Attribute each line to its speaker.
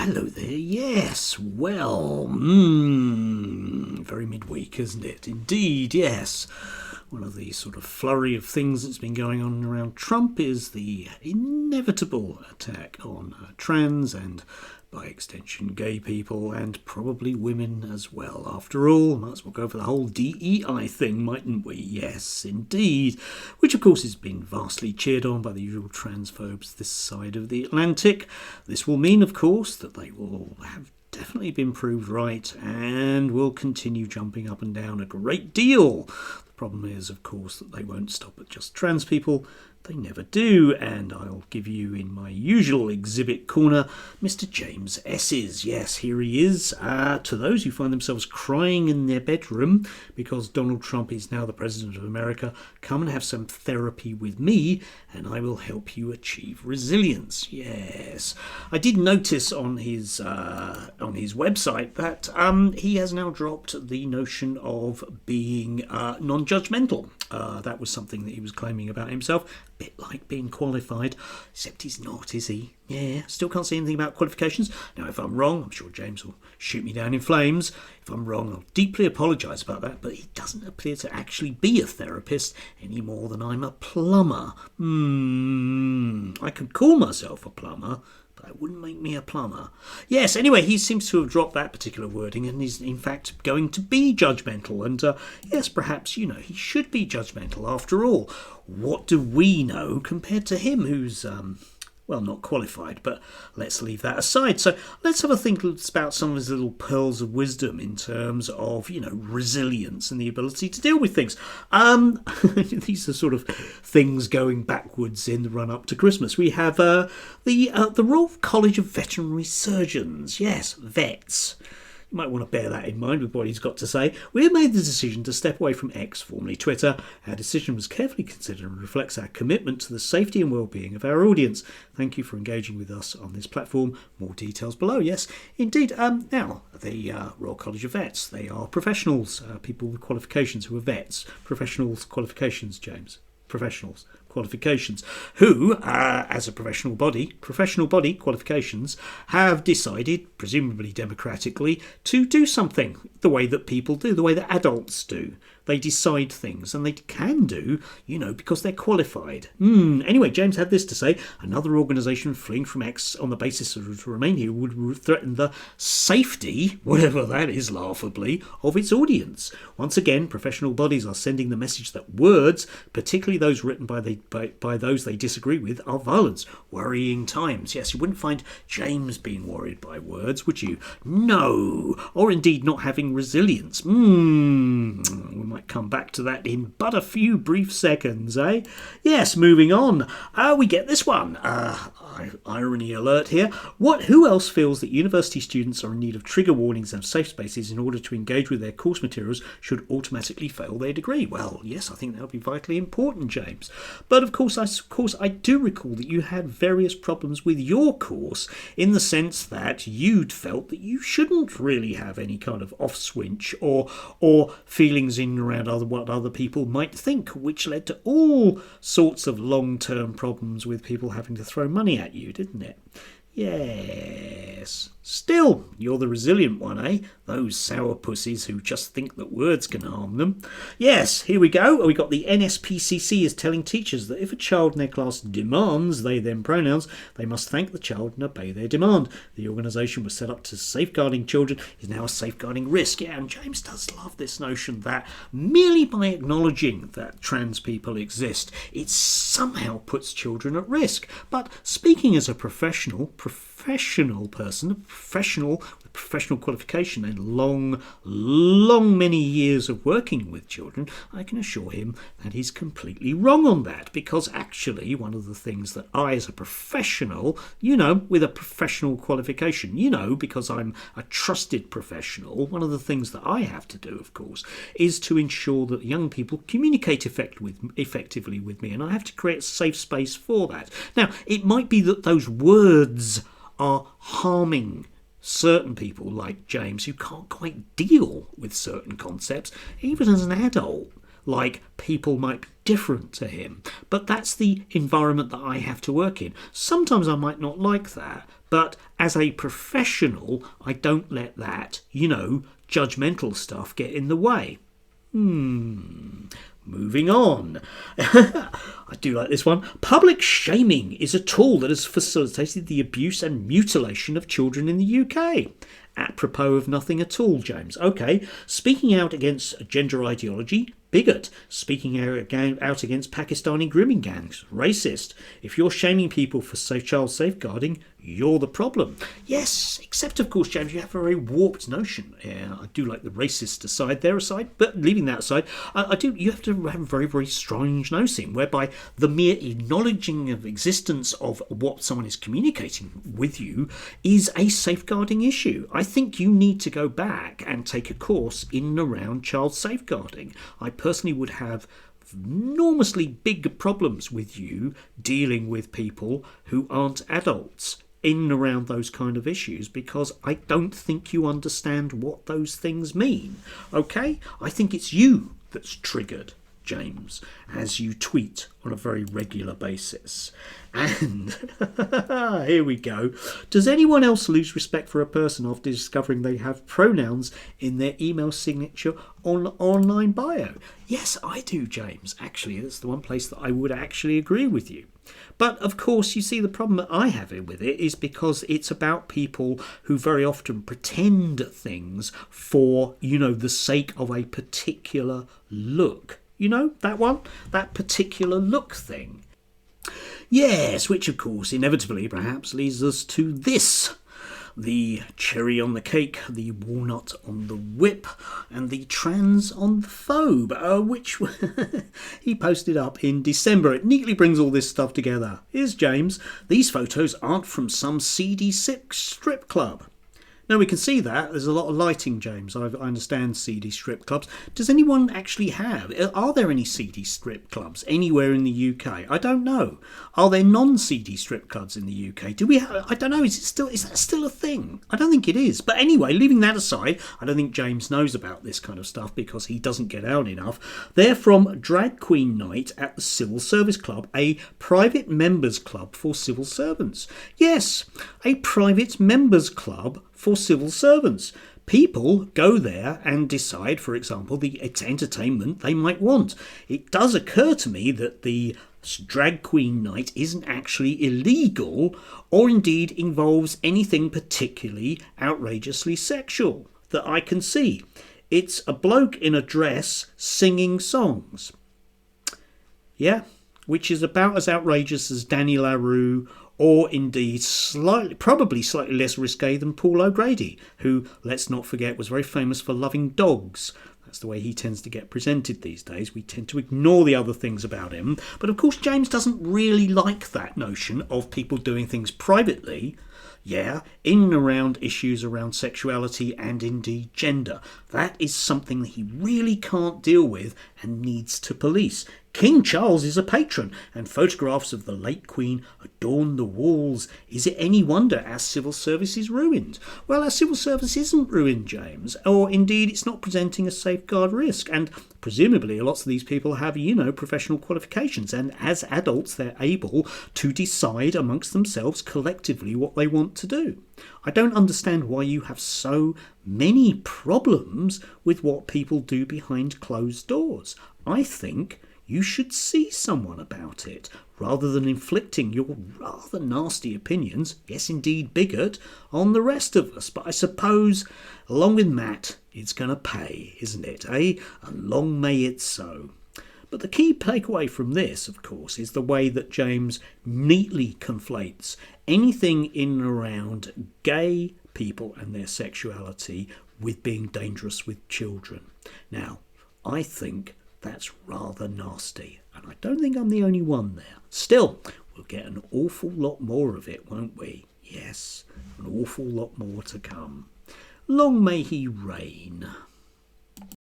Speaker 1: hello there. Yes, well, very midweek, isn't it? Indeed, yes. One of the sort of flurry of things that's been going on around Trump is the inevitable attack on trans and, by extension, gay people and probably women as well. After all, might as well go for the whole DEI thing, mightn't we? Yes, indeed. Which, of course, has been vastly cheered on by the usual transphobes this side of the Atlantic. This will mean, of course, that they will have definitely been proved right and will continue jumping up and down a great deal. The problem is, of course, that they won't stop at just trans people. They never do, and I'll give you, in my usual exhibit corner, Mr. James Esses. Yes, here he is. To those who find themselves crying in their bedroom because Donald Trump is now the President of America, come and have some therapy with me, and I will help you achieve resilience. Yes. I did notice on his website that he has now dropped the notion of being non-judgmental. That was something that he was claiming about himself. Bit like being qualified, except he's not, is he? Yeah, still can't say anything about qualifications. Now, if I'm wrong, I'm sure James will shoot me down in flames. If I'm wrong, I'll deeply apologise about that, but he doesn't appear to actually be a therapist any more than I'm a plumber. I could call myself a plumber, but that wouldn't make me a plumber. Yes, anyway, he seems to have dropped that particular wording and is in fact going to be judgmental. And yes, perhaps, he should be judgmental after all. What do we know compared to him who's, not qualified, but let's leave that aside. So let's have a think about some of his little pearls of wisdom in terms of, resilience and the ability to deal with things. These are sort of things going backwards in the run-up to Christmas. We have the Royal College of Veterinary Surgeons. Yes, vets. You might want to bear that in mind with what he's got to say. We have made the decision to step away from X, formerly Twitter. Our decision was carefully considered and reflects our commitment to the safety and well-being of our audience. Thank you for engaging with us on this platform. More details below. Yes, indeed. Now, the Royal College of Vets, they are professionals, people with qualifications who are vets. Professionals qualifications, James. Professionals qualifications, who, as a professional body qualifications, have decided, presumably democratically, to do something the way that people do, the way that adults do. They decide things, and they can do, because they're qualified. Anyway, James had this to say: another organisation fleeing from X on the basis of to remain here would threaten the safety, whatever that is, laughably, of its audience. Once again, professional bodies are sending the message that words, particularly those written by those they disagree with, are violence. Worrying times. Yes, you wouldn't find James being worried by words, would you? No. Or indeed not having resilience. We might come back to that in but a few brief seconds, eh? Yes, moving on. We get this one. Irony alert here. Who else feels that university students are in need of trigger warnings and safe spaces in order to engage with their course materials should automatically fail their degree? Well, yes, I think that would be vitally important, James. But of course, I do recall that you had various problems with your course in the sense that you'd felt that you shouldn't really have any kind of off switch or feelings in and around what other people might think, which led to all sorts of long-term problems with people having to throw money at you, didn't it? Yes. Still, you're the resilient one, eh? Those sour pussies who just think that words can harm them. Yes, here we go. We got the NSPCC is telling teachers that if a child in their class demands they them pronouns, they must thank the child and obey their demand. The organisation was set up to safeguarding children is now a safeguarding risk. Yeah, and James does love this notion that merely by acknowledging that trans people exist, it somehow puts children at risk. But speaking as a professional person, a professional with professional qualification and long many years of working with children, I can assure him that he's completely wrong on that, because actually one of the things that I, as a professional, with a professional qualification, because I'm a trusted professional, one of the things that I have to do, of course, is to ensure that young people communicate effectively with me, and I have to create a safe space for that. Now, it might be that those words are harming certain people like James who can't quite deal with certain concepts, even as an adult. like people might be different to him. But that's the environment that I have to work in. Sometimes I might not like that, but as a professional, I don't let that, judgmental stuff get in the way. Moving on. I do like this one. Public shaming is a tool that has facilitated the abuse and mutilation of children in the UK. Apropos of nothing at all, James. Okay, speaking out against gender ideology, bigot. Speaking out against Pakistani grooming gangs, racist. If you're shaming people for child safeguarding, you're the problem. Yes, except of course, James, you have a very warped notion. Yeah, I do like the racist aside, but leaving that aside, you have to have a very, very strange notion whereby the mere acknowledging of existence of what someone is communicating with you is a safeguarding issue. I think you need to go back and take a course in and around child safeguarding. I personally would have enormously big problems with you dealing with people who aren't adults in and around those kind of issues, because I don't think you understand what those things mean. Okay? I think it's you that's triggered, James, as you tweet on a very regular basis. And here we go. Does anyone else lose respect for a person after discovering they have pronouns in their email signature on online bio? Yes, I do, James. Actually, that's the one place that I would actually agree with you. But of course, you see, the problem that I have with it is because it's about people who very often pretend things for, the sake of a particular look. You know, that one? That particular look thing. Yes, which of course inevitably perhaps leads us to this. The cherry on the cake, the walnut on the whip, and the trans on the phobe, which he posted up in December. It neatly brings all this stuff together. Here's James. These photos aren't from some seedy strip club. Now we can see that. There's a lot of lighting, James. I understand seedy strip clubs. Does anyone actually are there any seedy strip clubs anywhere in the UK? I don't know. Are there non-seedy strip clubs in the UK? Do we have, I don't know, is that still a thing? I don't think it is. But anyway, leaving that aside, I don't think James knows about this kind of stuff because he doesn't get out enough. They're from Drag Queen Night at the Civil Service Club, a private members club for civil servants. Yes, a private members club for civil servants. People go there and decide, for example, the entertainment they might want. It does occur to me that the drag queen night isn't actually illegal or indeed involves anything particularly outrageously sexual that I can see. It's a bloke in a dress singing songs. Yeah, which is about as outrageous as Danny LaRue, or indeed probably slightly less risque than Paul O'Grady, who, let's not forget, was very famous for loving dogs. That's the way he tends to get presented these days. We tend to ignore the other things about him. But of course, James doesn't really like that notion of people doing things privately, in and around issues around sexuality and indeed gender. That is something that he really can't deal with and needs to police. King Charles is a patron, and photographs of the late Queen adorn the walls. Is it any wonder our civil service is ruined? Well, our civil service isn't ruined, James, or indeed it's not presenting a safeguard risk, and presumably lots of these people have, professional qualifications, and as adults they're able to decide amongst themselves collectively what they want to do. I don't understand why you have so many problems with what people do behind closed doors. I think you should see someone about it, rather than inflicting your rather nasty opinions, yes indeed bigot, on the rest of us. But I suppose, along with Matt, it's going to pay, isn't it, eh? And long may it so. But the key takeaway from this, of course, is the way that James neatly conflates anything in and around gay people and their sexuality with being dangerous with children. Now, I think that's rather nasty, and I don't think I'm the only one there. Still, we'll get an awful lot more of it, won't we? Yes, an awful lot more to come. Long may he reign.